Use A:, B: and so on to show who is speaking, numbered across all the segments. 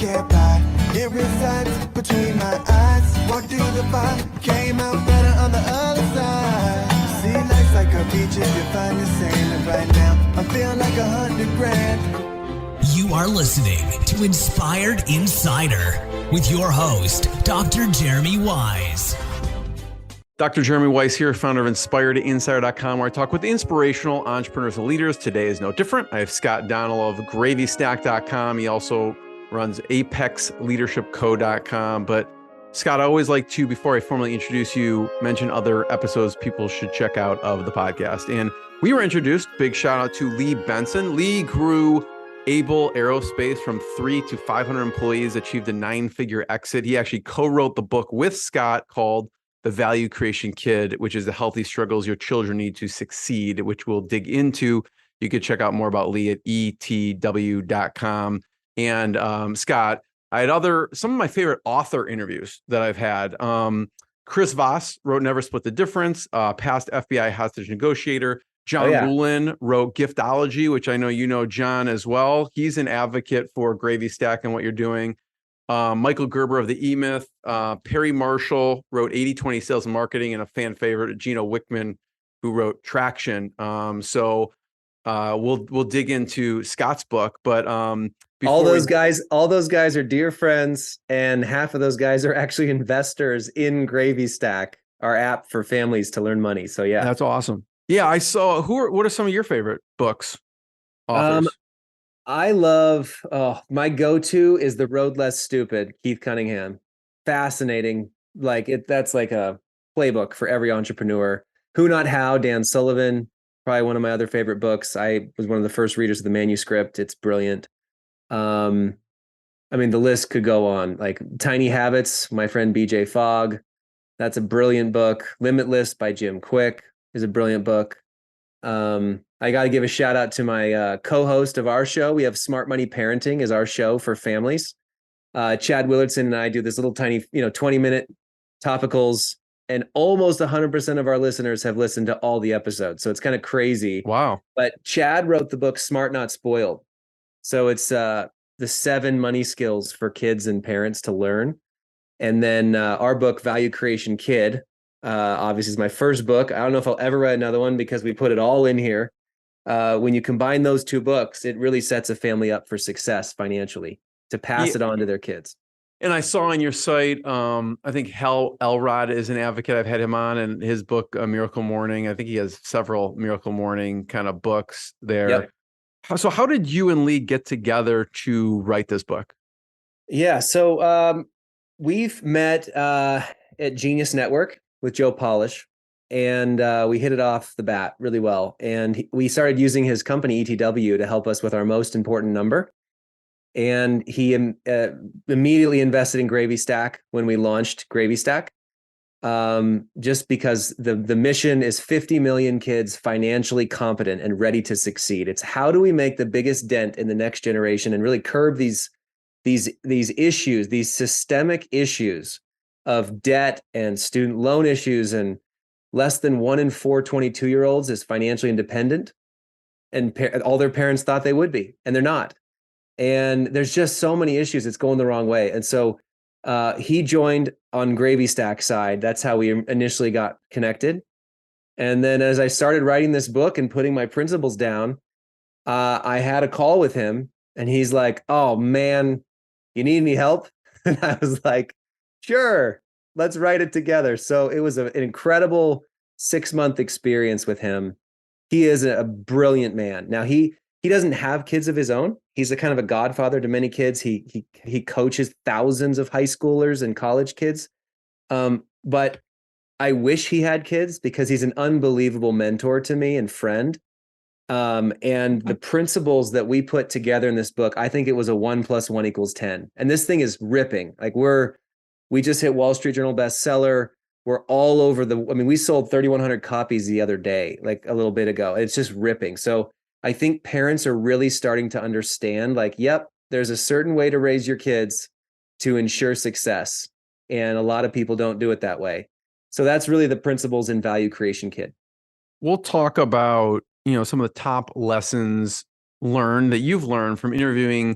A: can't buy. It resides between my eyes. Walked through the fire, came out better on the other side. See, life's like a beach if you find the sand. And right now, I feel like 100 grand.
B: You are listening to Inspired Insider with your host, Dr. Jeremy Wise.
C: Dr. Jeremy Weiss here, founder of InspiredInsider.com, where I talk with inspirational entrepreneurs and leaders. Today is no different. I have Scott Donnell of GravyStack.com. He also runs ApexLeadershipCo.com. But Scott, I always like to, before I formally introduce you, mention other episodes people should check out of the podcast. And we were introduced, big shout out to Lee Benson. Lee grew Able Aerospace from 3 to 500 employees, achieved a 9-figure exit. He actually co-wrote the book with Scott called The Value Creation Kid, which is the healthy struggles your children need to succeed, which we'll dig into. You could check out more about Lee at etw.com. And Scott, I had some of my favorite author interviews that I've had. Chris Voss wrote Never Split the Difference, past FBI hostage negotiator. John Rulin wrote Giftology, which I know you know John as well. He's an advocate for GravyStack and what you're doing. Michael Gerber of the E-Myth, Perry Marshall wrote 80/20 Sales and Marketing, and a fan favorite, Gino Wickman, who wrote Traction. So we'll dig into Scott's book, but
D: all those guys are dear friends, and half of those guys are actually investors in GravyStack, our app for families to learn money. So yeah,
C: that's awesome. Yeah, I saw. What are some of your favorite books? Authors?
D: I love, my go-to is The Road Less Stupid, Keith Cunningham. Fascinating. That's like a playbook for every entrepreneur. Who Not How, Dan Sullivan, probably one of my other favorite books. I was one of the first readers of the manuscript. It's brilliant. The list could go on. Like Tiny Habits, my friend BJ Fogg. That's a brilliant book. Limitless by Jim Quick is a brilliant book. I got to give a shout out to my co-host of our show. We have Smart Money Parenting is our show for families. Chad Willardson and I do this little tiny, 20-minute topicals, and almost 100% of our listeners have listened to all the episodes. So it's kind of crazy.
C: Wow.
D: But Chad wrote the book Smart Not Spoiled. So it's the 7 money skills for kids and parents to learn. And then our book, Value Creation Kid, obviously is my first book. I don't know if I'll ever write another one because we put it all in here. When you combine those 2 books, it really sets a family up for success financially to pass it on to their kids.
C: And I saw on your site, I think Hal Elrod is an advocate. I've had him on, and his book, Miracle Morning. I think he has several Miracle Morning kind of books there. Yep. So how did you and Lee get together to write this book?
D: Yeah, so we've met at Genius Network with Joe Polish, and we hit it off the bat really well. And we started using his company, ETW, to help us with our most important number. And he immediately invested in GravyStack when we launched GravyStack, just because the mission is 50 million kids financially competent and ready to succeed. It's how do we make the biggest dent in the next generation and really curb these issues, these systemic issues of debt and student loan issues, and less than 1 in 4 22-year-olds is financially independent, and all their parents thought they would be, and they're not. And there's just so many issues. It's going the wrong way. And so he joined on GravyStack side. That's how we initially got connected. And then as I started writing this book and putting my principles down, I had a call with him, and he's like, "Oh man, you need any help?" And I was like, "Sure, let's write it together." So it was an incredible 6-month experience with him. He is a brilliant man. Now he doesn't have kids of his own. He's a kind of a godfather to many kids. He coaches thousands of high schoolers and college kids. But I wish he had kids because he's an unbelievable mentor to me and friend. And the principles that we put together in this book, I think it was a 1 + 1 = 10. And this thing is ripping. Like we just hit Wall Street Journal bestseller. We're all over we sold 3,100 copies the other day, like a little bit ago. It's just ripping. So I think parents are really starting to understand, yep, there's a certain way to raise your kids to ensure success. And a lot of people don't do it that way. So that's really the principles in Value Creation Kid.
C: We'll talk about, some of the top lessons learned that you've learned from interviewing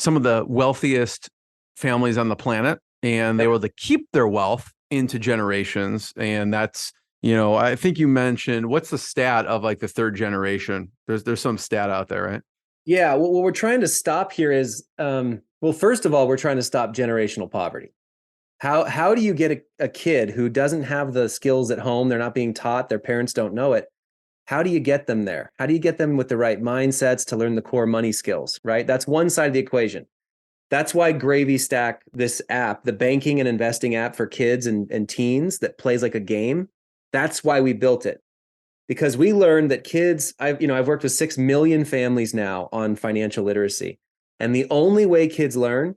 C: some of the wealthiest families on the planet, and they were able to keep their wealth into generations. And that's, I think you mentioned, what's the stat of like the third generation? There's some stat out there, right?
D: Yeah. What we're trying to stop here is, well, first of all, we're trying to stop generational poverty. How do you get a kid who doesn't have the skills at home? They're not being taught, their parents don't know it. How do you get them there? How do you get them with the right mindsets to learn the core money skills, right? That's one side of the equation. That's why GravyStack, this app, the banking and investing app for kids and teens that plays like a game, that's why we built it. Because we learned that kids, I've worked with 6 million families now on financial literacy. And the only way kids learn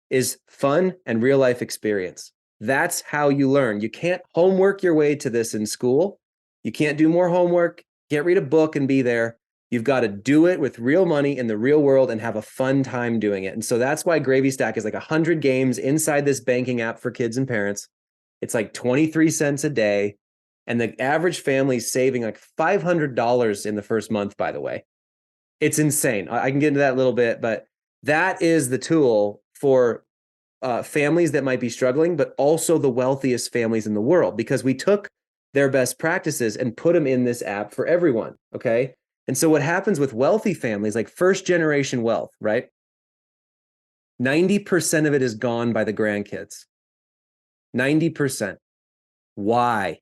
D: is fun and real life experience. That's how you learn. You can't homework your way to this in school. You can't do more homework, can't read a book and be there. You've got to do it with real money in the real world and have a fun time doing it. And so that's why GravyStack is like 100 games inside this banking app for kids and parents. It's like 23 cents a day. And the average family is saving like $500 in the first month, by the way. It's insane. I can get into that a little bit, but that is the tool for families that might be struggling, but also the wealthiest families in the world, because we took their best practices and put them in this app for everyone. Okay. And so what happens with wealthy families, like first generation wealth, right? 90% of it is gone by the grandkids. 90%. Why?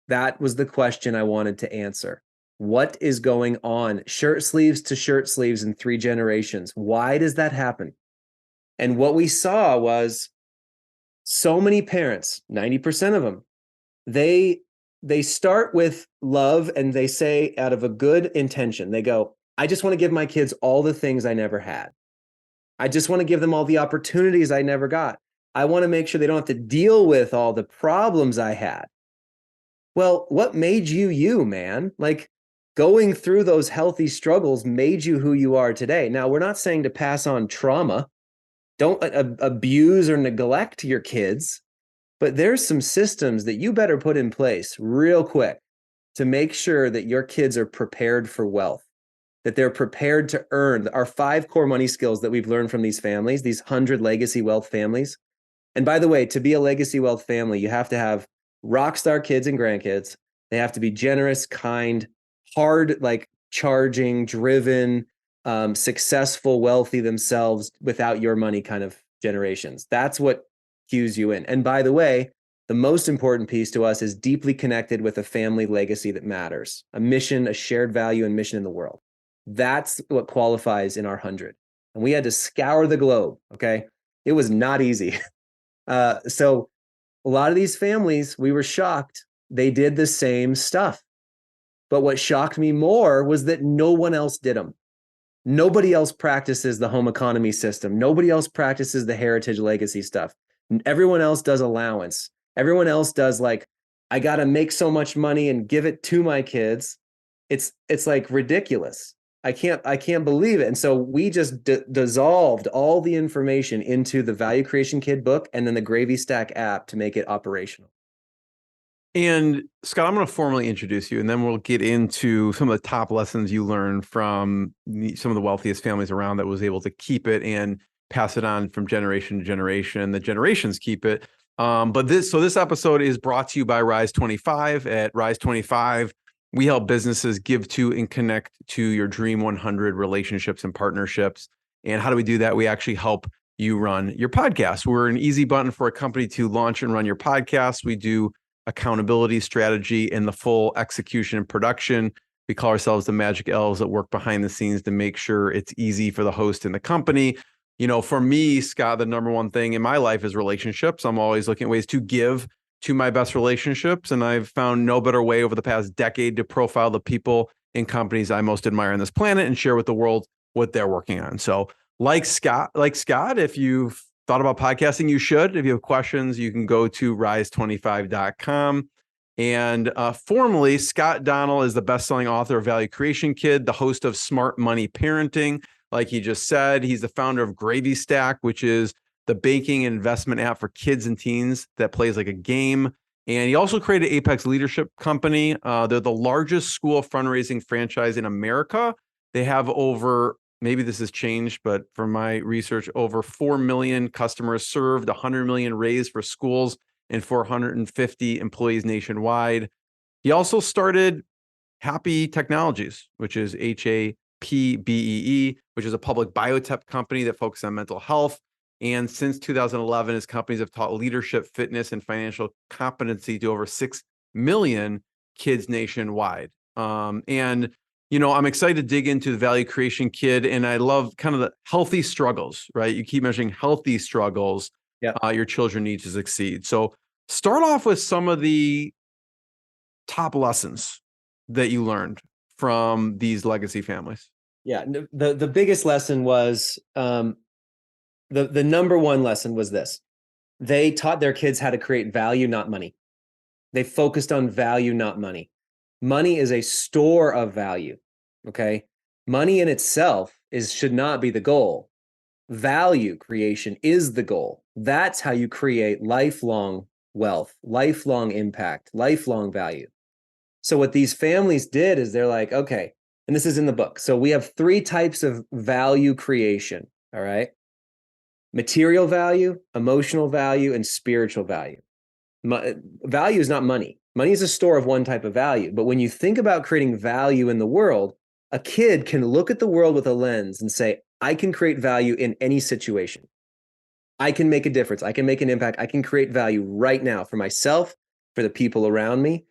D: That was the question I wanted to answer. What is going on? Shirt sleeves to shirt sleeves in 3 generations. Why does that happen? And what we saw was so many parents, 90% of them, they start with love and they say out of a good intention, they go, I just want to give my kids all the things I never had. I just want to give them all the opportunities I never got. I want to make sure they don't have to deal with all the problems I had. Well, what made you, man? Like going through those healthy struggles made you who you are today. Now, we're not saying to pass on trauma. Don't abuse or neglect your kids, but there's some systems that you better put in place real quick to make sure that your kids are prepared for wealth, that they're prepared to earn our 5 core money skills that we've learned from these families, these 100 legacy wealth families. And by the way, to be a legacy wealth family, you have to have rock star kids and grandkids. They have to be generous, kind, hard, like charging, driven, successful, wealthy themselves without your money kind of generations. That's what cues you in. And by the way, the most important piece to us is deeply connected with a family legacy that matters, a mission, a shared value and mission in the world. That's what qualifies in our 100. And we had to scour the globe, okay? It was not easy. So a lot of these families, we were shocked. They did the same stuff. But what shocked me more was that no one else did them. Nobody else practices the home economy system. Nobody else practices the heritage legacy stuff. Everyone else does allowance. Everyone else does like, I got to make so much money and give it to my kids. It's like ridiculous. I can't believe it. And so we just dissolved all the information into the Value Creation Kid book and then the GravyStack app to make it operational.
C: And Scott, I'm going to formally introduce you, and then we'll get into some of the top lessons you learned from some of the wealthiest families around that was able to keep it and pass it on from generation to generation. The generations keep it. But this episode is brought to you by Rise 25. At Rise 25, we help businesses give to and connect to your Dream 100 relationships and partnerships. And how do we do that? We actually help you run your podcast. We're an easy button for a company to launch and run your podcast. We do accountability, strategy, and the full execution and production. We call ourselves the magic elves that work behind the scenes to make sure it's easy for the host and the company. For me, Scott, the number one thing in my life is relationships. I'm always looking at ways to give to my best relationships. And I've found no better way over the past decade to profile the people and companies I most admire on this planet and share with the world what they're working on. So like Scott, if you've thought about podcasting, you should. If you have questions, you can go to rise25.com. And formally, Scott Donnell is the best-selling author of Value Creation Kid, the host of Smart Money Parenting. Like he just said, he's the founder of GravyStack, which is the banking and investment app for kids and teens that plays like a game. And he also created Apex Leadership Company. They're the largest school fundraising franchise in America. They have over maybe this has changed, but from my research, over 4 million customers served, 100 million raised for schools, and 450 employees nationwide. He also started Hapbee Technologies, which is Hapbee, which is a public biotech company that focuses on mental health. And since 2011, his companies have taught leadership, fitness, and financial competency to over 6 million kids nationwide. And I'm excited to dig into the value creation kid, and I love kind of the healthy struggles, right? You keep mentioning healthy struggles your children need to succeed. So start off with some of the top lessons that you learned from these legacy families.
D: Yeah, the biggest lesson was the number one lesson was this. They taught their kids how to create value, not money. They focused on value, not money. Money is a store of value. Okay. Money in itself should not be the goal. Value creation is the goal. That's how you create lifelong wealth, lifelong impact, lifelong value. So what these families did is they're like, okay, and this is in the book. So we have 3 types of value creation. All right. Material value, emotional value, and spiritual value. Value is not money. Money is a store of one type of value. But when you think about creating value in the world, a kid can look at the world with a lens and say, I can create value in any situation. I can make a difference. I can make an impact. I can create value right now for myself, for the people around me.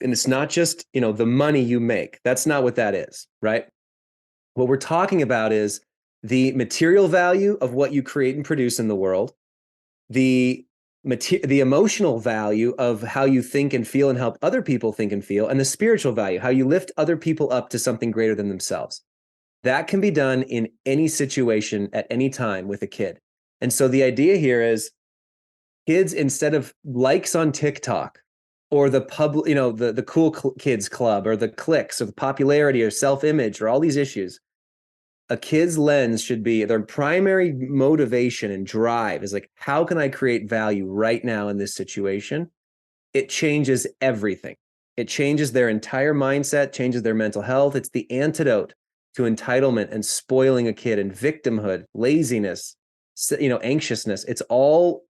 D: And it's not just, the money you make. That's not what that is, right? What we're talking about is the material value of what you create and produce in the world, the emotional value of how you think and feel and help other people think and feel, and the spiritual value, how you lift other people up to something greater than themselves. That can be done in any situation at any time with a kid. And so the idea here is kids, instead of likes on TikTok or the the cool kids club or the clicks or the popularity or self-image or all these issues, a kid's lens should be their primary motivation and drive is like, how can I create value right now in this situation? It changes everything. It changes their entire mindset, changes their mental health. It's the antidote to entitlement and spoiling a kid and victimhood, laziness, anxiousness. It's all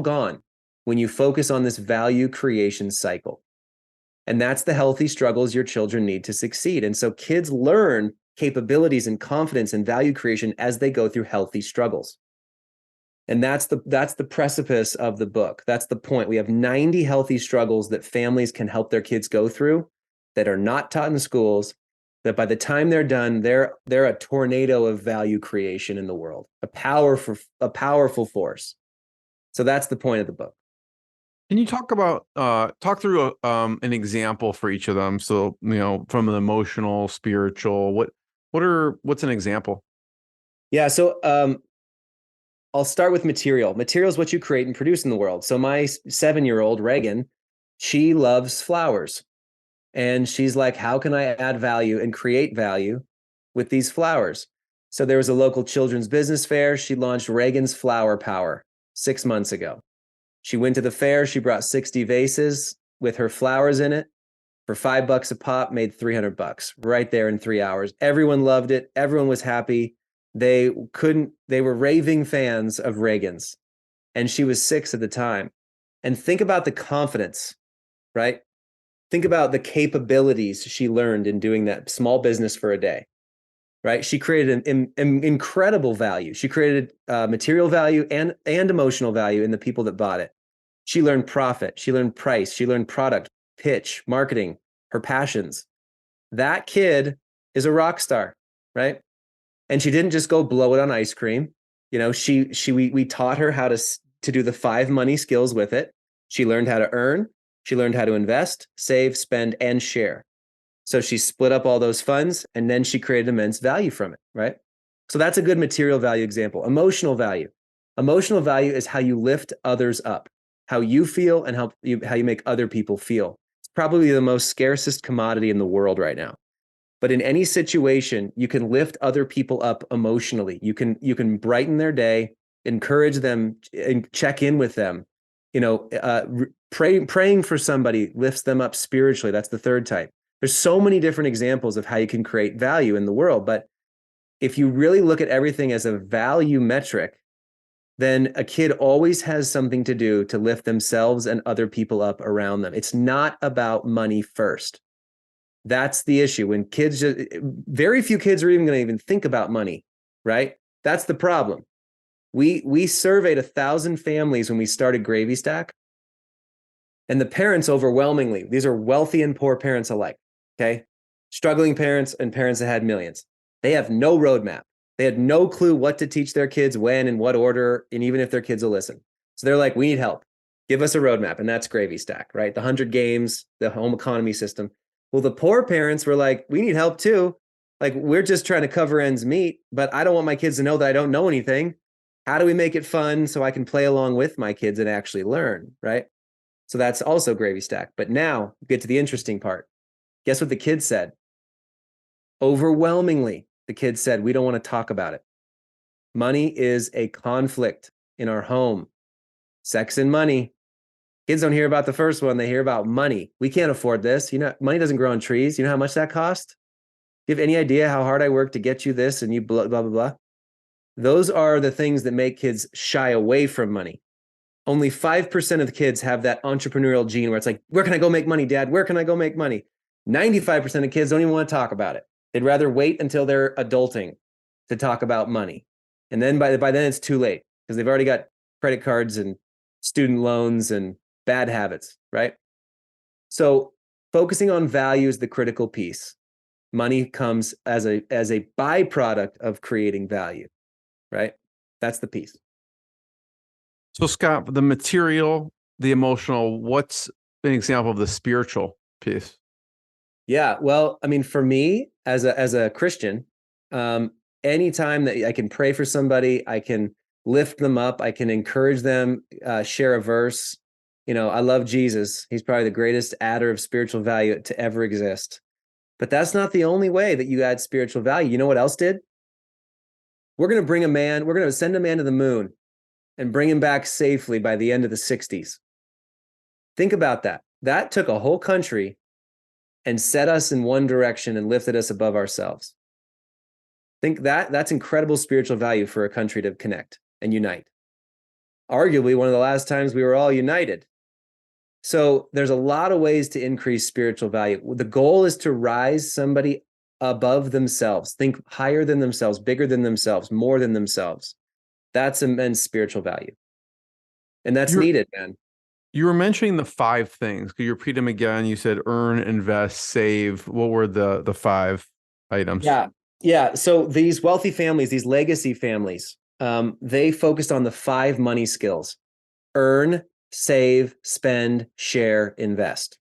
D: gone when you focus on this value creation cycle. And that's the healthy struggles your children need to succeed. And so kids learn capabilities and confidence and value creation as they go through healthy struggles. And that's the precipice of the book. That's the point. We have 90 healthy struggles that families can help their kids go through that are not taught in schools, that by the time they're done, they're a tornado of value creation in the world, a powerful force. So that's the point of the book.
C: Can you talk through an example for each of them? So, from an emotional, spiritual, what's an example?
D: Yeah. So, I'll start with material. Material is what you create and produce in the world. So my 7-year-old Reagan, she loves flowers. And she's like, how can I add value and create value with these flowers? So there was a local children's business fair. She launched Reagan's Flower Power 6 months ago. She went to the fair. She brought 60 vases with her flowers in it for $5 a pop, made $300 right there in 3 hours. Everyone loved it. Everyone was happy. They were raving fans of Reagan's, and she was 6 at the time. And think about the confidence, right? Think about the capabilities she learned in doing that small business for a day, right? She created an incredible value. She created material value and emotional value in the people that bought it. She learned profit. She learned price. She learned product, pitch, marketing, her passions. That kid is a rock star, right? And she didn't just go blow it on ice cream. We taught her how to do the 5 money skills with it. She learned how to earn. She learned how to invest, save, spend, and share. So she split up all those funds, and then she created immense value from it, right? So that's a good material value example. Emotional value. Emotional value is how you lift others up, how you feel and how you make other people feel. It's probably the most scarcest commodity in the world right now. But in any situation, you can lift other people up emotionally. You can brighten their day, encourage them, and check in with them. Praying for somebody lifts them up spiritually. That's the third type. There's so many different examples of how you can create value in the world. But if you really look at everything as a value metric, then a kid always has something to do to lift themselves and other people up around them. It's not about money first. That's the issue. When kids very few kids are even going to even think about money, right? That's the problem. We surveyed 1,000 families when we started GravyStack, and the parents overwhelmingly, these are wealthy and poor parents alike, okay? Struggling parents and parents that had millions. They have no roadmap. They had no clue what to teach their kids when, in what order, and even if their kids will listen. So they're like, we need help. Give us a roadmap. And that's GravyStack, right? The 100 games, the home economy system. Well, the poor parents were like, we need help too. Like, we're just trying to cover ends meet, but I don't want my kids to know that I don't know anything. How do we make it fun so I can play along with my kids and actually learn, right? So that's also GravyStack. But now get to the interesting part. Guess what the kids said? Overwhelmingly, the kids said, we don't want to talk about it. Money is a conflict in our home. Sex and money. Kids don't hear about the first one. They hear about money. We can't afford this. You know, money doesn't grow on trees. You know how much that cost? Do you have any idea how hard I worked to get you this and you blah, blah, blah, blah? Those are the things that make kids shy away from money. Only 5% of the kids have that entrepreneurial gene where it's like, where can I go make money, Dad? Where can I go make money? 95% of kids don't even want to talk about it. They'd rather wait until they're adulting to talk about money. And then by then it's too late because they've already got credit cards and student loans and bad habits, right? So focusing on value is the critical piece. Money comes as a byproduct of creating value, right? That's the piece.
C: So Scott, the material, the emotional, what's an example of the spiritual piece?
D: Yeah, well, I mean, for me as a Christian, anytime that I can pray for somebody, I can lift them up, I can encourage them, share a verse. You know, I love Jesus. He's probably the greatest adder of spiritual value to ever exist. But that's not the only way that you add spiritual value. You know what else did? We're going to send a man to the moon and bring him back safely by the end of the 60s. Think about that. That took a whole country and set us in one direction and lifted us above ourselves. Think that's incredible spiritual value for a country to connect and unite. Arguably one of the last times we were all united. So there's a lot of ways to increase spiritual value. The goal is to rise somebody above themselves, think higher than themselves, bigger than themselves, more than themselves. That's immense spiritual value. And that's needed, man.
C: You were mentioning the 5 things. Could you repeat them again? You said earn, invest, save. What were the 5 items?
D: Yeah. So these wealthy families, these legacy families, they focused on the 5 money skills: earn, save, spend, share, invest.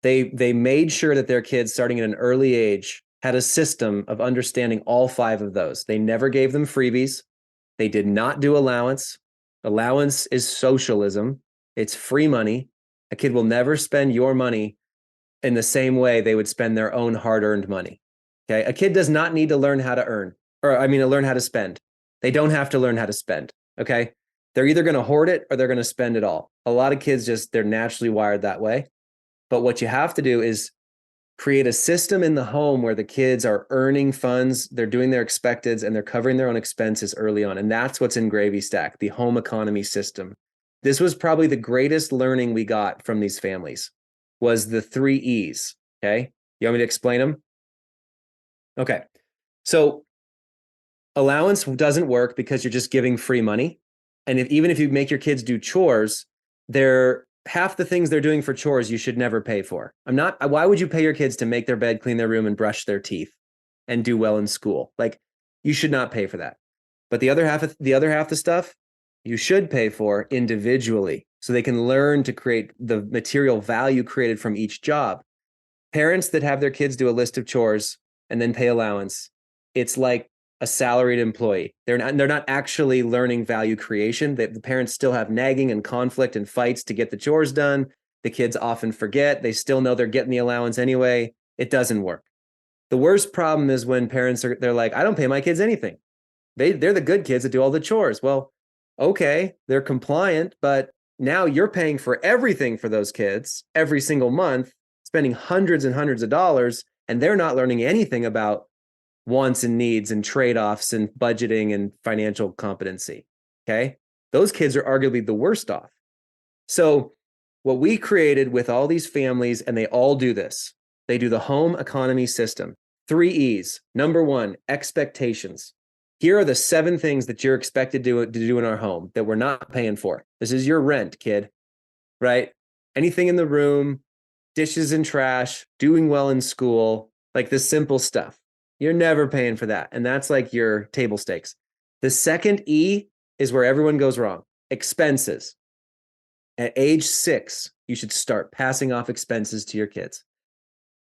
D: They made sure that their kids, starting at an early age, had a system of understanding all 5 of those. They never gave them freebies. They did not do allowance. Allowance is socialism. It's free money. A kid will never spend your money in the same way they would spend their own hard-earned money. Okay. A kid does not need to learn how to learn how to spend. They don't have to learn how to spend. Okay. They're either going to hoard it or they're going to spend it all. A lot of kids they're naturally wired that way. But what you have to do is create a system in the home where the kids are earning funds, they're doing their expecteds, and they're covering their own expenses early on. And that's what's in GravyStack, the home economy system. This was probably the greatest learning we got from these families, was the 3 E's. Okay. You want me to explain them? Okay. So allowance doesn't work because you're just giving free money. And even if you make your kids do chores, half the things they're doing for chores you should never pay for. Why would you pay your kids to make their bed, clean their room, and brush their teeth and do well in school? Like, you should not pay for that. But the other half of the stuff you should pay for individually so they can learn to create the material value created from each job. Parents that have their kids do a list of chores and then pay allowance, it's like a salaried employee. They're not actually learning value creation. The parents still have nagging and conflict and fights to get the chores done. The kids often forget. They still know they're getting the allowance anyway. It doesn't work. The worst problem is when parents they're like, I don't pay my kids anything. They're the good kids that do all the chores. Well, okay, they're compliant, but now you're paying for everything for those kids every single month, spending hundreds and hundreds of dollars, and they're not learning anything about wants and needs and trade-offs and budgeting and financial competency. Okay. Those kids are arguably the worst off. So what we created with all these families, and they all do this, they do the home economy system. 3 E's. Number 1, expectations. Here are the 7 things that you're expected to do in our home that we're not paying for. This is your rent, kid, right? Anything in the room, dishes and trash, doing well in school, like the simple stuff. You're never paying for that. And that's like your table stakes. The second E is where everyone goes wrong. Expenses. At age 6, you should start passing off expenses to your kids.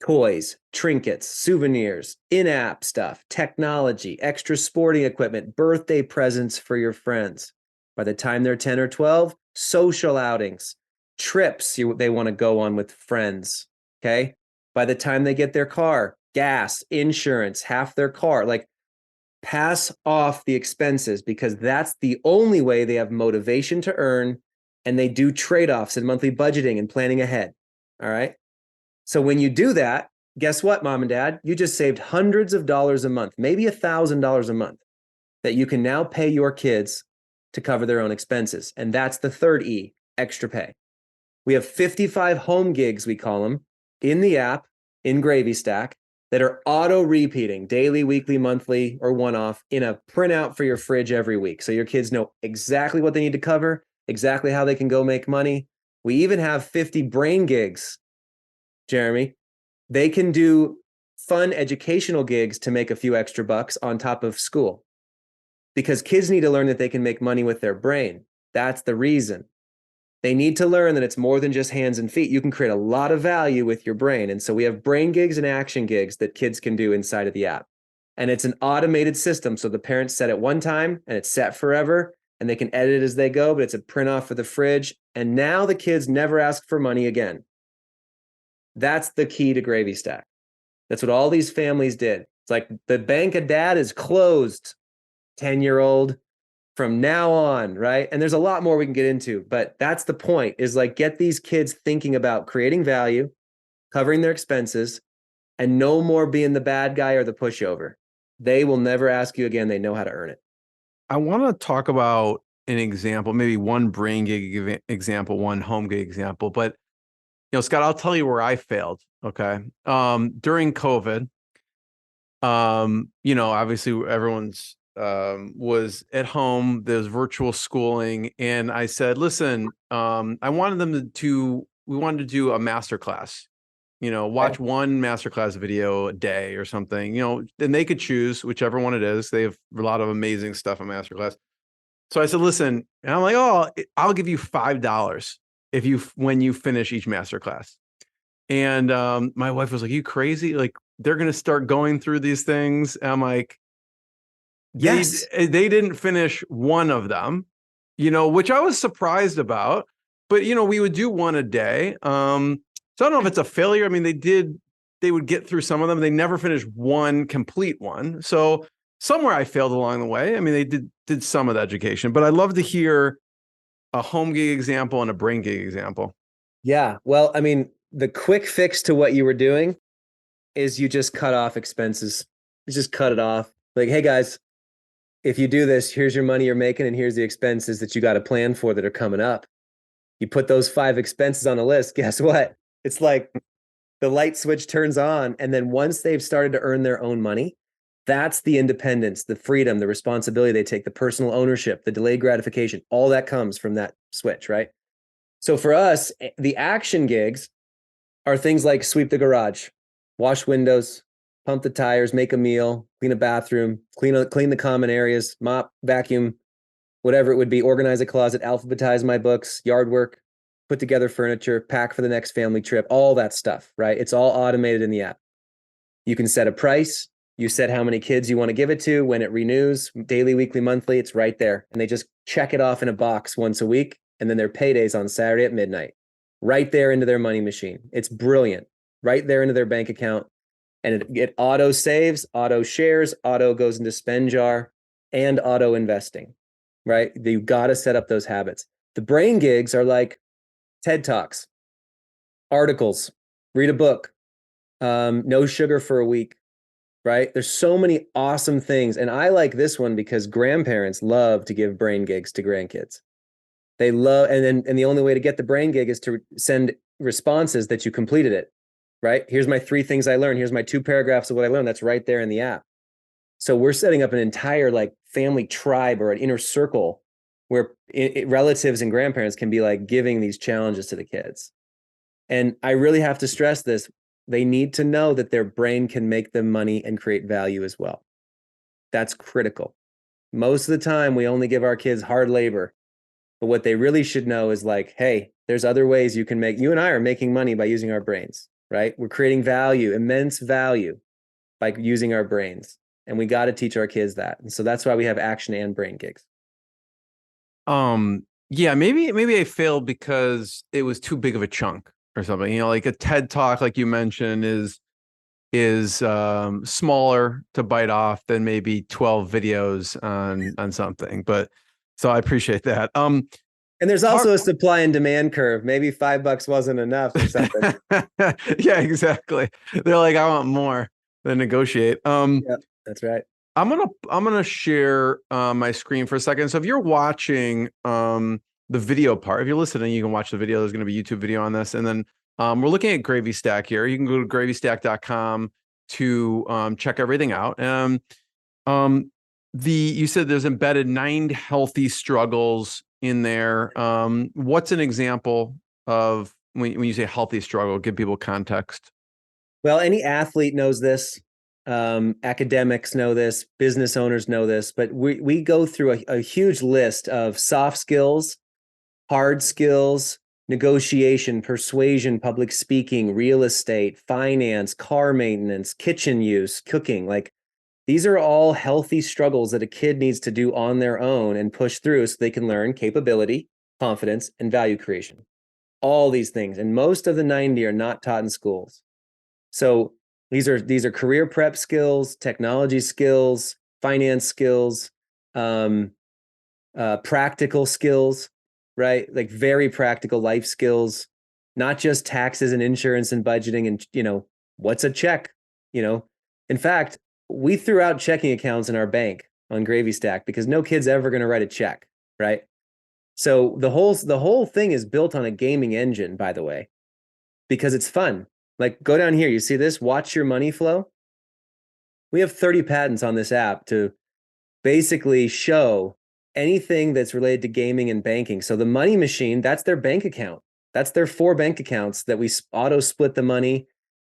D: Toys, trinkets, souvenirs, in-app stuff, technology, extra sporting equipment, birthday presents for your friends. By the time they're 10 or 12, social outings, trips they want to go on with friends, okay? By the time they get their car, gas, insurance, half their car, like pass off the expenses because that's the only way they have motivation to earn, and they do trade-offs and monthly budgeting and planning ahead, all right? So when you do that, guess what, mom and dad? You just saved hundreds of dollars a month, maybe $1,000 a month that you can now pay your kids to cover their own expenses. And that's the third E, extra pay. We have 55 home gigs, we call them, in the app, in GravyStack, that are auto repeating daily, weekly, monthly, or one-off in a printout for your fridge every week. So your kids know exactly what they need to cover, exactly how they can go make money. We even have 50 brain gigs, Jeremy. They can do fun educational gigs to make a few extra bucks on top of school because kids need to learn that they can make money with their brain. That's the reason. They need to learn that it's more than just hands and feet. You can create a lot of value with your brain. And so we have brain gigs and action gigs that kids can do inside of the app. And it's an automated system. So the parents set it one time and it's set forever and they can edit it as they go, but it's a print off for the fridge. And now the kids never ask for money again. That's the key to GravyStack. That's what all these families did. It's like the bank of dad is closed, 10-year-old, from now on, right? And there's a lot more we can get into, but that's the point, is like get these kids thinking about creating value, covering their expenses, and no more being the bad guy or the pushover. They will never ask you again. They know how to earn it.
C: I want to talk about an example, maybe one brain gig example, one home gig example, but Scott, I'll tell you where I failed. Okay. During COVID, obviously everyone's was at home. There's virtual schooling. And I said, listen, I wanted them we wanted to do a masterclass, watch one masterclass video a day or something, and they could choose whichever one it is. They have a lot of amazing stuff on masterclass. So I said, listen, and I'm like, I'll give you $5 when you finish each masterclass. And my wife was like, you crazy? Like, they're going to start going through these things. And I'm like,
D: yes,
C: they didn't finish one of them, which I was surprised about, but we would do one a day. So I don't know if it's a failure. I mean, they would get through some of them. They never finished one complete one. So somewhere I failed along the way. I mean, they did some of the education, but I'd love to hear a home gig example and a brain gig example.
D: Yeah. Well, I mean, the quick fix to what you were doing is you just cut off expenses. You just cut it off. Like, hey guys, if you do this, here's your money you're making and here's the expenses that you got to plan for that are coming up. You put those 5 expenses on a list. Guess what? It's like the light switch turns on. And then once they've started to earn their own money, that's the independence, the freedom, the responsibility they take, the personal ownership, the delayed gratification, all that comes from that switch, right? So for us, the action gigs are things like sweep the garage, wash windows, pump the tires, make a meal, clean a bathroom, clean the common areas, mop, vacuum, whatever it would be, organize a closet, alphabetize my books, yard work, put together furniture, pack for the next family trip, all that stuff, right? It's all automated in the app. You can set a price. You set how many kids you want to give it to, when it renews, daily, weekly, monthly, it's right there. And they just check it off in a box once a week. And then their paydays on Saturday at midnight, right there into their money machine. It's brilliant, right there into their bank account. And it auto saves, auto shares, auto goes into spend jar, and auto investing, right? You got to set up those habits. The brain gigs are like TED Talks, articles, read a book, no sugar for a week, right? There's so many awesome things. And I like this one because grandparents love to give brain gigs to grandkids. They love, and the only way to get the brain gig is to send responses that you completed it, right? Here's my 3 things I learned. Here's my 2 paragraphs of what I learned. That's right there in the app. So we're setting up an entire like family tribe or an inner circle where relatives and grandparents can be like giving these challenges to the kids. And I really have to stress this. They need to know that their brain can make them money and create value as well. That's critical. Most of the time, we only give our kids hard labor. But what they really should know is like, hey, there's other ways you can make, you and I are making money by using our brains, right? We're creating value, immense value by using our brains. And we got to teach our kids that. And so that's why we have action and brain gigs.
C: Yeah, maybe I failed because it was too big of a chunk or something. You know, like a TED talk, like you mentioned, is smaller to bite off than maybe 12 videos on something. But so I appreciate that.
D: And there's also a supply and demand curve. Maybe $5 wasn't enough or something.
C: Yeah, exactly. They're like, I want more. Then negotiate.
D: Yeah, that's right.
C: I'm gonna share my screen for a second. So if you're watching the video part, if you're listening, you can watch the video. There's gonna be a YouTube video on this, and then we're looking at GravyStack here. You can go to gravystack.com to check everything out. You said there's embedded 9 healthy struggles in there. What's an example of when you say healthy struggle? Give people context.
D: Well, any athlete knows this. Academics know this. Business owners know this. But we go through a huge list of soft skills, hard skills, negotiation, persuasion, public speaking, real estate, finance, car maintenance, kitchen use, cooking. Like these are all healthy struggles that a kid needs to do on their own and push through so they can learn capability, confidence, and value creation. All these things. And most of the 90 are not taught in schools. So these are career prep skills, technology skills, finance skills, practical skills, right? Like very practical life skills, not just taxes and insurance and budgeting and, you know, what's a check, you know? In fact, we threw out checking accounts in our bank on GravyStack because no kid's ever going to write a check, right? So the whole thing is built on a gaming engine, by the way, because it's fun. Like go down here, you see this, watch your money flow. We have 30 patents on this app to basically show anything that's related to gaming and banking. So the money machine, that's their bank account. That's their 4 bank accounts that we auto split the money.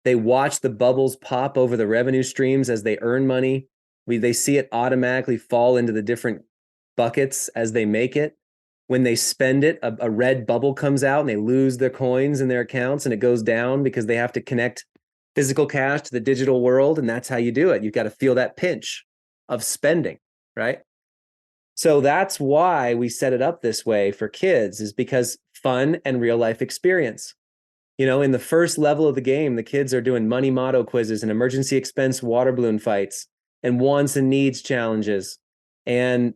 D: They watch the bubbles pop over the revenue streams as they earn money. They see it automatically fall into the different buckets as they make it. When they spend it, a red bubble comes out and they lose their coins in their accounts and it goes down because they have to connect physical cash to the digital world. And that's how you do it. You've got to feel that pinch of spending, right? So that's why we set it up this way for kids, is because fun and real life experience. You know, in the first level of the game, the kids are doing money motto quizzes and emergency expense water balloon fights and wants and needs challenges. And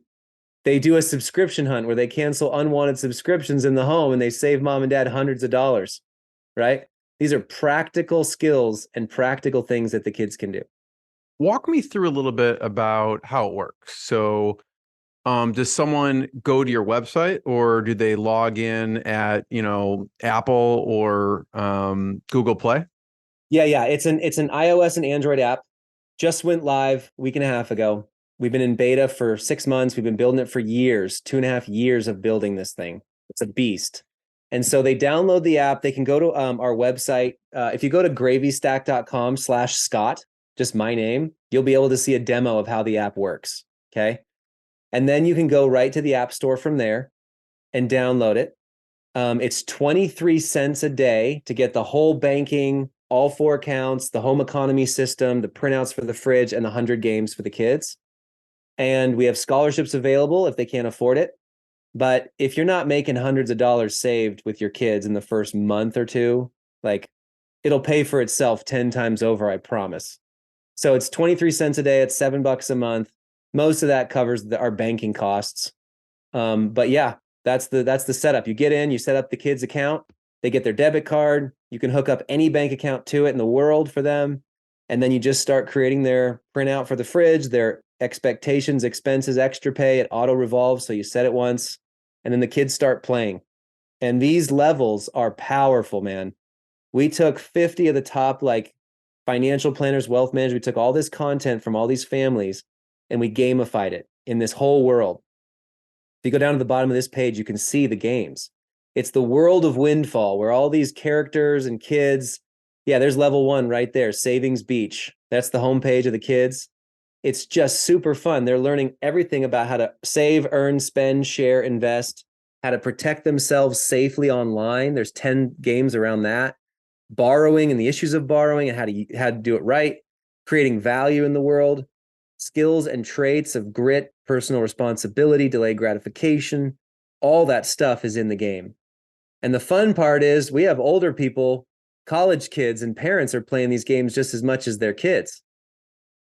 D: they do a subscription hunt where they cancel unwanted subscriptions in the home and they save mom and dad hundreds of dollars, right? These are practical skills and practical things that the kids can do.
C: Walk me through a little bit about how it works. So does someone go to your website or do they log in at, you know, Apple or Google Play?
D: Yeah. It's an iOS and Android app. Just went live a week and a half ago. We've been in beta for 6 months. We've been building it for years, 2.5 years of building this thing. It's a beast. And so they download the app. They can go to our website. If you go to gravystack.com/Scott, just my name, you'll be able to see a demo of how the app works. Okay. And then you can go right to the App Store from there and download it. It's 23 cents a day to get the whole banking, all 4 accounts, the home economy system, the printouts for the fridge, and the 100 games for the kids. And we have scholarships available if they can't afford it. But if you're not making hundreds of dollars saved with your kids in the first month or two, like it'll pay for itself 10 times over, I promise. So it's 23 cents a day. It's $7 a month. Most of that covers our banking costs. But yeah, that's the setup. You get in, you set up the kids' account. They get their debit card. You can hook up any bank account to it in the world for them. And then you just start creating their printout for the fridge, their expectations, expenses, extra pay. It auto revolves. So you set it once, and then the kids start playing. And these levels are powerful, man. We took 50 of the top like financial planners, wealth managers. We took all this content from all these families and we gamified it in this whole world. If you go down to the bottom of this page, you can see the games. It's the world of Windfall, where all these characters and kids. Yeah, there's level 1 right there, Savings Beach. That's the homepage of the kids. It's just super fun. They're learning everything about how to save, earn, spend, share, invest, how to protect themselves safely online. There's 10 games around that. Borrowing and the issues of borrowing and how to do it right, creating value in the world, skills and traits of grit, personal responsibility, delayed gratification. All that stuff is in the game. And the fun part is we have older people, college kids, and parents are playing these games just as much as their kids.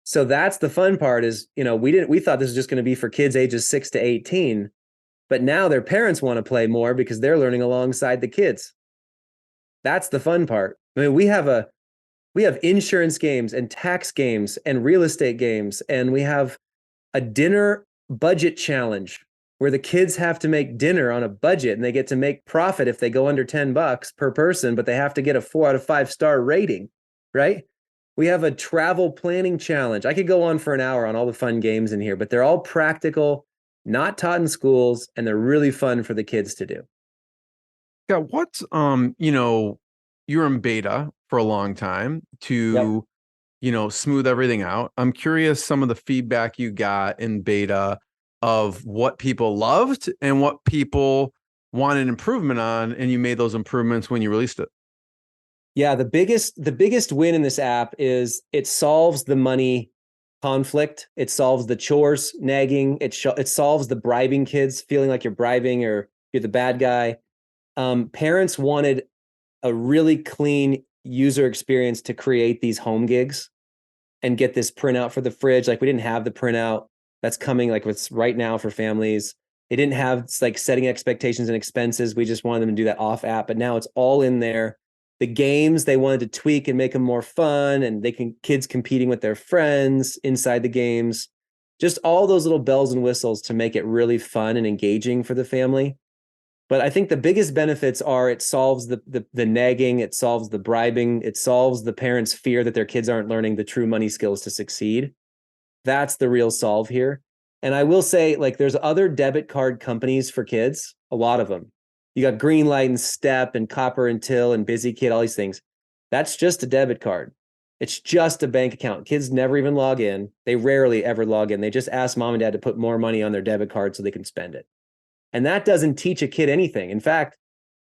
D: So that's the fun part is, we thought this was just going to be for kids ages 6 to 18, but now their parents want to play more because they're learning alongside the kids. That's the fun part. I mean, we have insurance games and tax games and real estate games, and we have a dinner budget challenge where the kids have to make dinner on a budget and they get to make profit if they go under $10 per person, but they have to get a 4 out of 5 star rating, right? We have a travel planning challenge. I could go on for an hour on all the fun games in here, but they're all practical, not taught in schools, and they're really fun for the kids to do.
C: Yeah, what's you're in beta for a long time to smooth everything out. I'm curious some of the feedback you got in beta of what people loved and what people wanted improvement on, and you made those improvements when you released it.
D: Yeah, the biggest win in this app is it solves the money conflict. It solves the chores nagging. It solves the bribing kids, feeling like you're bribing or you're the bad guy. Parents wanted a really clean user experience to create these home gigs and get this printout for the fridge. Like we didn't have the printout that's coming like what's right now for families. They didn't have like setting expectations and expenses. We just wanted them to do that off app, but now it's all in there. The games they wanted to tweak and make them more fun, and kids competing with their friends inside the games. Just all those little bells and whistles to make it really fun and engaging for the family. But I think the biggest benefits are it solves the nagging, it solves the bribing, it solves the parents' fear that their kids aren't learning the true money skills to succeed. That's the real solve here. And I will say, like, there's other debit card companies for kids, a lot of them. You got Greenlight and Step and Copper and Till and Busy Kid, all these things. That's just a debit card. It's just a bank account. Kids never even log in. They rarely ever log in. They just ask mom and dad to put more money on their debit card so they can spend it. And that doesn't teach a kid anything. In fact,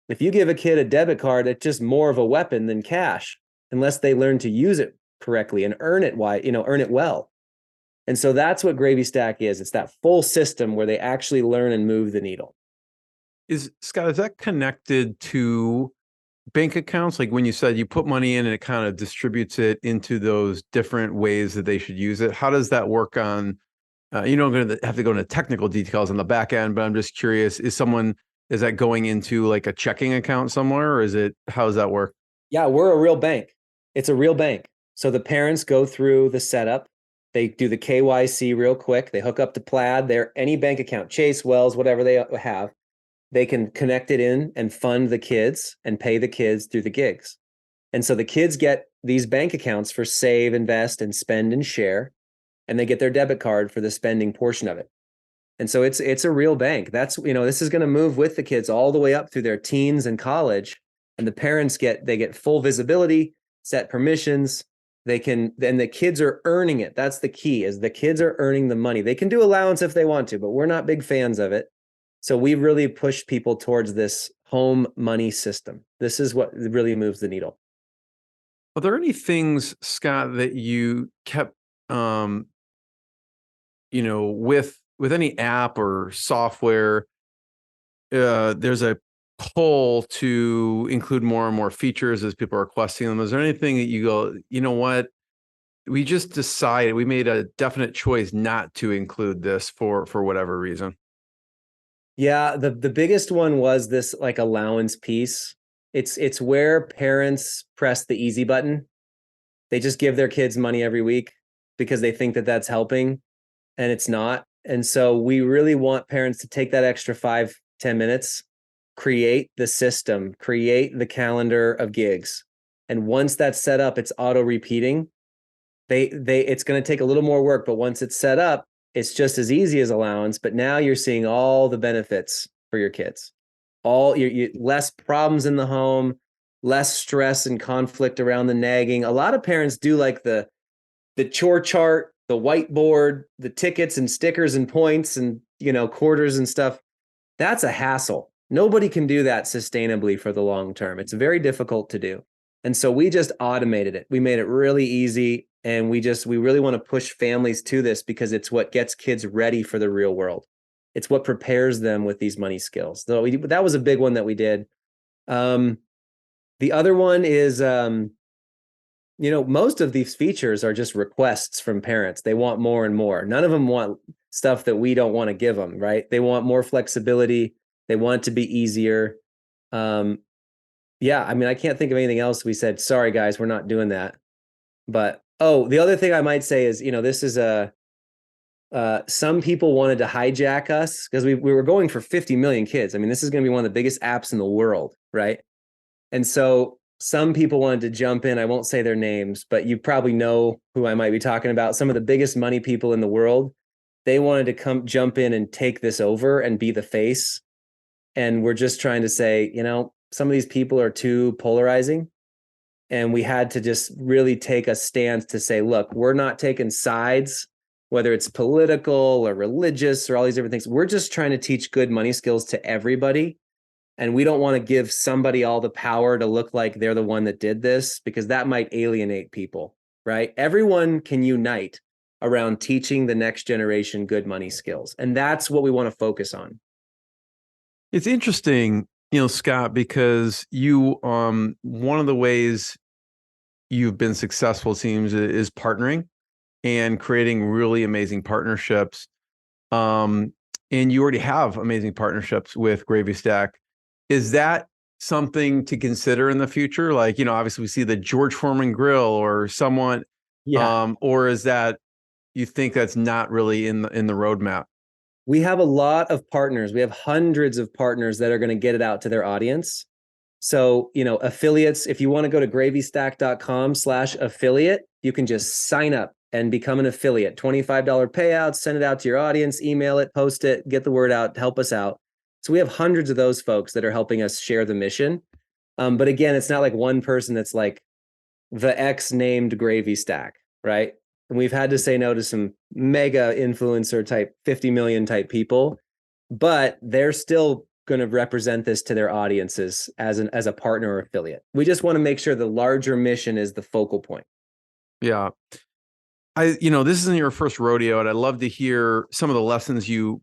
D: if you give a kid a debit card, it's just more of a weapon than cash, unless they learn to use it correctly and earn it well. And so that's what GravyStack is. It's that full system where they actually learn and move the needle.
C: Scott, is that connected to bank accounts? Like when you said you put money in and it kind of distributes it into those different ways that they should use it. How does that work on, you don't going to have to go into technical details on the back end, but I'm just curious, is that going into like a checking account somewhere, or how does that work?
D: Yeah, we're a real bank. It's a real bank. So the parents go through the setup. They do the KYC real quick. They hook up to Plaid. Any bank account, Chase, Wells, whatever they have, they can connect it in and fund the kids and pay the kids through the gigs. And so the kids get these bank accounts for save, invest, and spend and share, and they get their debit card for the spending portion of it. And so it's a real bank. That's, this is going to move with the kids all the way up through their teens and college. And the parents get full visibility, set permissions. And the kids are earning it. That's the key, is the kids are earning the money. They can do allowance if they want to, but we're not big fans of it. So we really push people towards this home money system. This is what really moves the needle.
C: Are there any things, Scott, that you kept, with any app or software, there's a pull to include more and more features as people are requesting them? Is there anything that you go, you know what, we just decided, we made a definite choice not to include this for whatever reason?
D: Yeah, the biggest one was this like allowance piece. It's where parents press the easy button They just give their kids money every week because they think that that's helping, and it's not. And so we really want parents to take that extra 5-10 minutes, create the system, create the calendar of gigs. And once that's set up, it's auto repeating. It's going to take a little more work, but once it's set up, it's just as easy as allowance. But now you're seeing all the benefits for your kids. All you less problems in the home, less stress and conflict around the nagging. A lot of parents do like the chore chart, the whiteboard, the tickets and stickers and points and, quarters and stuff. That's a hassle. Nobody can do that sustainably for the long term. It's very difficult to do. And so we just automated it. We made it really easy. And we really want to push families to this because it's what gets kids ready for the real world. It's what prepares them with these money skills. So that was a big one that we did. The other one is, most of these features are just requests from parents. They want more and more. None of them want stuff that we don't want to give them, right? They want more flexibility. They want it to be easier. I can't think of anything else. We said, sorry, guys, we're not doing that. But, the other thing I might say is, this is some people wanted to hijack us because we were going for 50 million kids. I mean, this is going to be one of the biggest apps in the world, right? And so some people wanted to jump in. I won't say their names, but you probably know who I might be talking about. Some of the biggest money people in the world, they wanted to jump in and take this over and be the face. And we're just trying to say, some of these people are too polarizing. And we had to just really take a stance to say, look, we're not taking sides, whether it's political or religious or all these different things. We're just trying to teach good money skills to everybody. And we don't want to give somebody all the power to look like they're the one that did this, because that might alienate people, right? Everyone can unite around teaching the next generation good money skills. And that's what we want to focus on.
C: It's interesting, Scott, because you, one of the ways you've been successful, it seems, is partnering and creating really amazing partnerships. And you already have amazing partnerships with GravyStack. Is that something to consider in the future? Like, obviously we see the George Foreman grill or someone, or is that, you think that's not really in the roadmap?
D: We have a lot of partners. We have hundreds of partners that are going to get it out to their audience. So, affiliates, if you want to go to gravystack.com/affiliate, you can just sign up and become an affiliate. $25 payouts, send it out to your audience, email it, post it, get the word out, help us out. So we have hundreds of those folks that are helping us share the mission. But again, it's not like one person that's like the X named GravyStack, right? And we've had to say no to some mega influencer type 50 million type people, but they're still going to represent this to their audiences as a partner or affiliate. We just want to make sure the larger mission is the focal point.
C: Yeah. This isn't your first rodeo, and I'd love to hear some of the lessons you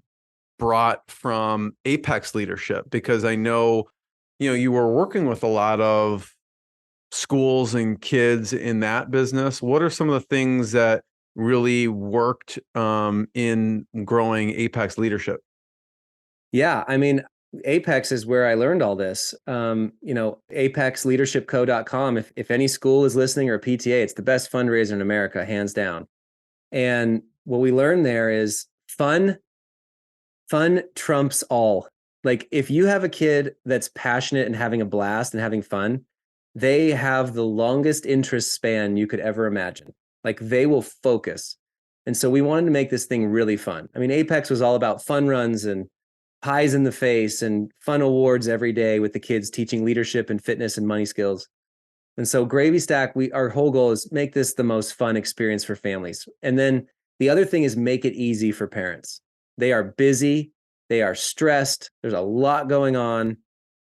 C: brought from Apex leadership, because I know, you were working with a lot of schools and kids in that business. What are some of the things that really worked in growing Apex leadership?
D: Yeah, Apex is where I learned all this. ApexLeadershipCo.com. If any school is listening, or PTA, it's the best fundraiser in America, hands down. And what we learned there is fun trumps all. Like, if you have a kid that's passionate and having a blast and having fun, they have the longest interest span you could ever imagine. Like, they will focus. And so we wanted to make this thing really fun. Apex was all about fun runs and pies in the face and fun awards every day with the kids, teaching leadership and fitness and money skills. And so GravyStack, our whole goal is make this the most fun experience for families. And then the other thing is make it easy for parents. They are busy. They are stressed. There's a lot going on.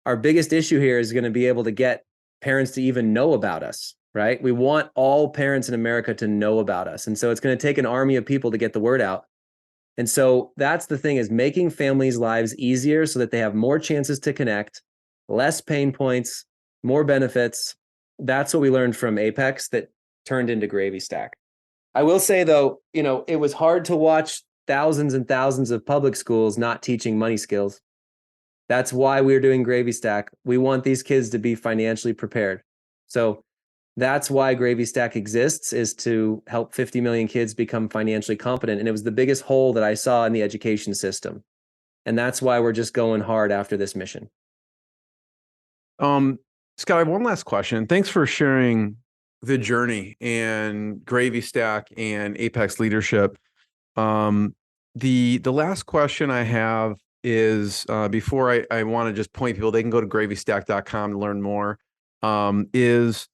D: Our biggest issue here is going to be able to get parents to even know about us, right? We want all parents in America to know about us. And so it's going to take an army of people to get the word out. And so that's the thing, is making families' lives easier so that they have more chances to connect, less pain points, more benefits. That's what we learned from Apex that turned into GravyStack. I will say, though, it was hard to watch thousands and thousands of public schools not teaching money skills. That's why we're doing GravyStack. We want these kids to be financially prepared. So That's why GravyStack exists, is to help 50 million kids become financially competent. And it was the biggest hole that I saw in the education system. And that's why we're just going hard after this mission.
C: Scott, I have one last question. Thanks for sharing the journey and GravyStack and Apex leadership. The last question I have is, before I want to just point people, they can go to gravystack.com to learn more, is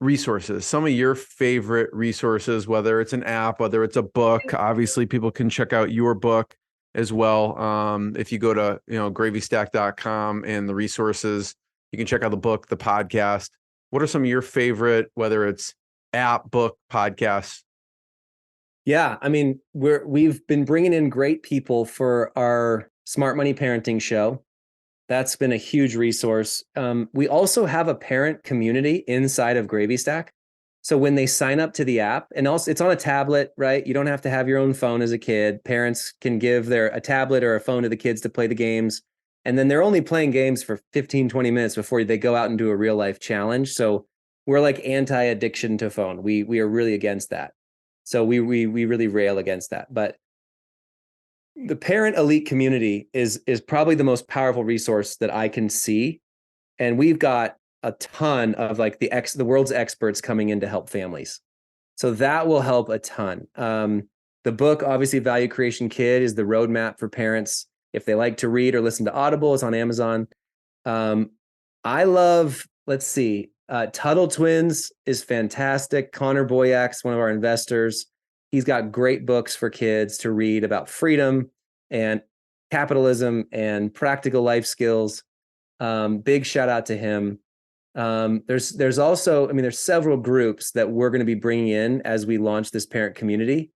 C: resources. Some of your favorite resources, whether it's an app, whether it's a book. Obviously, people can check out your book as well. If you go to gravystack.com and the resources, you can check out the book, the podcast. What are some of your favorite, whether it's app, book, podcasts?
D: Yeah, I mean, we've been bringing in great people for our Smart Money Parenting show. That's been a huge resource. We also have a parent community inside of GravyStack. So when they sign up to the app, and also it's on a tablet, right? You don't have to have your own phone as a kid. Parents can give a tablet or a phone to the kids to play the games. And then they're only playing games for 15, 20 minutes before they go out and do a real life challenge. So we're like anti-addiction to phone. We are really against that. So we really rail against that. But the parent elite community is probably the most powerful resource that I can see. And we've got a ton of like the world's experts coming in to help families. So that will help a ton. The book, obviously, Value Creation Kid, is the roadmap for parents. If they like to read or listen to Audible, it's on Amazon. I love, Tuttle Twins is fantastic. Connor Boyak's one of our investors. He's got great books for kids to read about freedom and capitalism and practical life skills. Big shout out to him. There's also, there's several groups that we're going to be bringing in as we launch this parent community,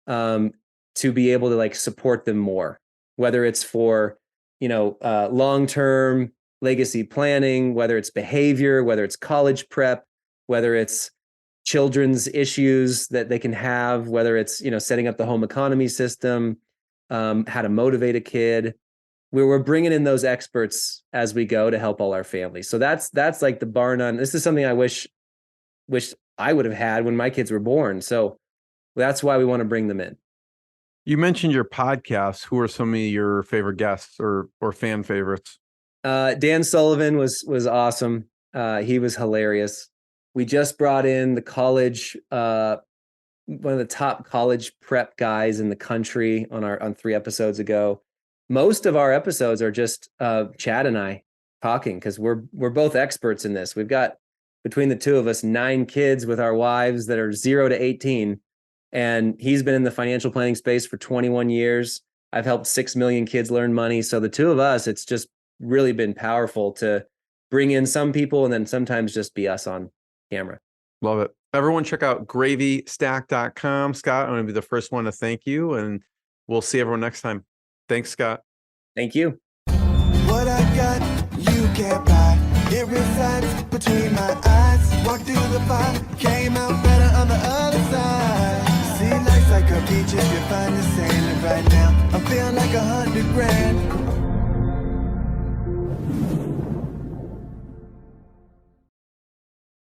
D: to be able to like support them more, whether it's for, long-term legacy planning, whether it's behavior, whether it's college prep, whether it's children's issues that they can have, whether it's, setting up the home economy system, how to motivate a kid. We're bringing in those experts as we go to help all our families. So that's like the bar none. This is something I wish I would have had when my kids were born. So that's why we want to bring them in.
C: You mentioned your podcast. Who are some of your favorite guests or fan favorites?
D: Dan Sullivan was awesome. He was hilarious. We just brought in the college, one of the top college prep guys in the country on 3 episodes ago. Most of our episodes are just Chad and I talking, because we're both experts in this. We've got, between the two of us, 9 kids with our wives that are 0 to 18. And he's been in the financial planning space for 21 years. I've helped 6 million kids learn money. So the two of us, it's just really been powerful to bring in some people and then sometimes just be us on camera.
C: Love it. Everyone check out gravystack.com. Scott, I'm going to be the first one to thank you, and we'll see everyone next time. Thanks, Scott.
D: Thank you.
A: What I got, you can't buy. It resides between my eyes. Walked through the fire, came out better on the other side. See, life's like a beach if you find the sailing right now. I'm feeling like 100 grand.